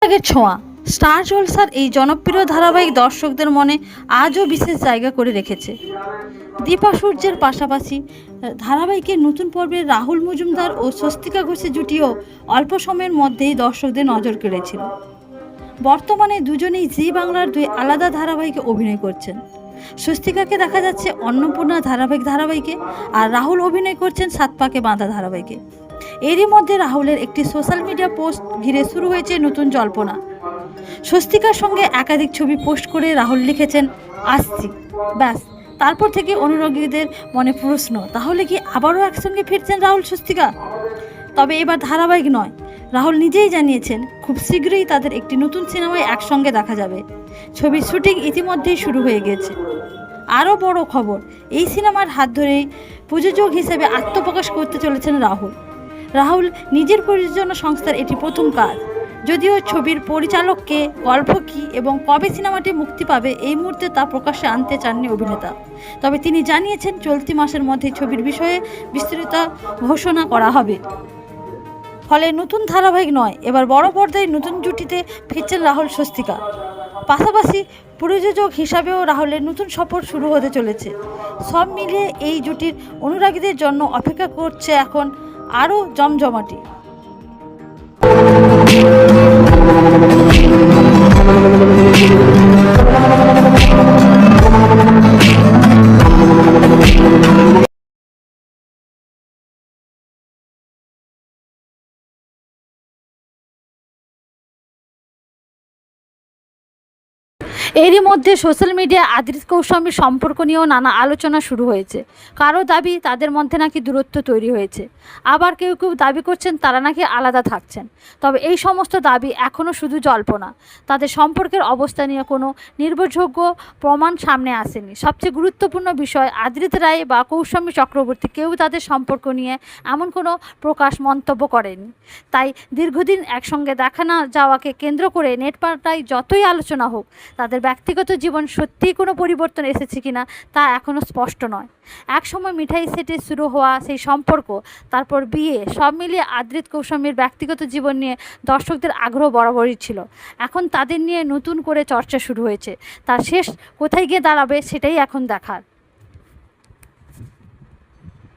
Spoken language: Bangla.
অনুরাগের ছোঁয়া। স্টার জলসার এই জনপ্রিয় ধারাবাহিক দর্শকদের মনে আজও বিশেষ জায়গা করে রেখেছে। দীপা সূর্যের পাশাপাশি ধারাবাহিকের নতুন পর্বে রাহুল মজুমদার ও স্বস্তিকা ঘোষের জুটিও অল্প সময়ের মধ্যেই দর্শকদের নজর কেড়েছিল। বর্তমানে দুজনেই জি বাংলার দুই আলাদা ধারাবাহিকে অভিনয় করছেন। স্বস্তিকাকে দেখা যাচ্ছে অন্নপূর্ণা ধারাবাহিকে, আর রাহুল অভিনয় করছেন সাত পাকে বাঁধা ধারাবাহিকে। এরই মধ্যে রাহুলের একটি সোশ্যাল মিডিয়া পোস্ট ঘিরে শুরু হয়েছে নতুন জল্পনা। স্বস্তিকার সঙ্গে একাধিক ছবি পোস্ট করে রাহুল লিখেছেন আসছি, ব্যাস। তারপর থেকে অনুরাগীদের মনে প্রশ্ন, তাহলে কি আবারও একসঙ্গে ফিরছেন রাহুল স্বস্তিকা? তবে এবার ধারাবাহিক নয়, রাহুল নিজেই জানিয়েছেন খুব শীঘ্রই তাদের একটি নতুন সিনেমায় একসঙ্গে দেখা যাবে। ছবির শুটিং ইতিমধ্যেই শুরু হয়ে গেছে। আরও বড় খবর, এই সিনেমার হাত ধরেই প্রযোজক হিসেবে আত্মপ্রকাশ করতে চলেছেন রাহুল নিজের প্রযোজনা সংস্থার এটি প্রথম কাজ। যদিও ছবির পরিচালককে, গল্প কী এবং কবে সিনেমাটি মুক্তি পাবে এই মুহূর্তে তা প্রকাশ্যে আনতে চাননি অভিনেতা। তবে তিনি জানিয়েছেন চলতি মাসের মধ্যে ছবির বিষয়ে বিস্তৃত ঘোষণা করা হবে। ফলে নতুন ধারাবাহিক নয়, এবার বড় পর্দায় নতুন জুটিতে ফিরছেন রাহুল স্বস্তিকা। পাশাপাশি প্রযোজক হিসাবেও রাহুলের নতুন সফর শুরু হতে চলেছে। সব মিলিয়ে এই জুটির অনুরাগীদের জন্য অপেক্ষা করছে এখন আরও জমজমাটি। এরই মধ্যে সোশ্যাল মিডিয়ায় আদ্রিত কৌশাম্বীর সম্পর্ক নিয়েও নানা আলোচনা শুরু হয়েছে। কারো দাবি তাদের মধ্যে নাকি দূরত্ব তৈরি হয়েছে, আবার কেউ দাবি করছেন তারা নাকি আলাদা থাকছেন। তবে এই সমস্ত দাবি এখনও শুধু জল্পনা। তাদের সম্পর্কের অবস্থা নিয়ে কোনো নির্ভরযোগ্য প্রমাণ সামনে আসেনি। সবচেয়ে গুরুত্বপূর্ণ বিষয়, আদ্রিত রায় বা কৌশাম্বী চক্রবর্তী কেউ তাদের সম্পর্ক নিয়ে এমন কোনো মন্তব্য করেনি। তাই দীর্ঘদিন একসঙ্গে দেখা না যাওয়াকে কেন্দ্র করে নেটপাড়ায় যতই আলোচনা হোক, তাদের ব্যক্তিগত জীবন সত্যিই কোনো পরিবর্তন এসেছে কিনা তা এখনও স্পষ্ট নয়। একসময় মিঠাই সেটে শুরু হওয়া সেই সম্পর্ক, তারপর বিয়ে, সব মিলিয়ে আদ্রিত কৌশাম্বীর ব্যক্তিগত জীবন নিয়ে দর্শকদের আগ্রহ বরাবরই ছিল। এখন তাদের নিয়ে নতুন করে চর্চা শুরু হয়েছে। তার শেষ কোথায় গিয়ে দাঁড়াবে সেটাই এখন দেখার।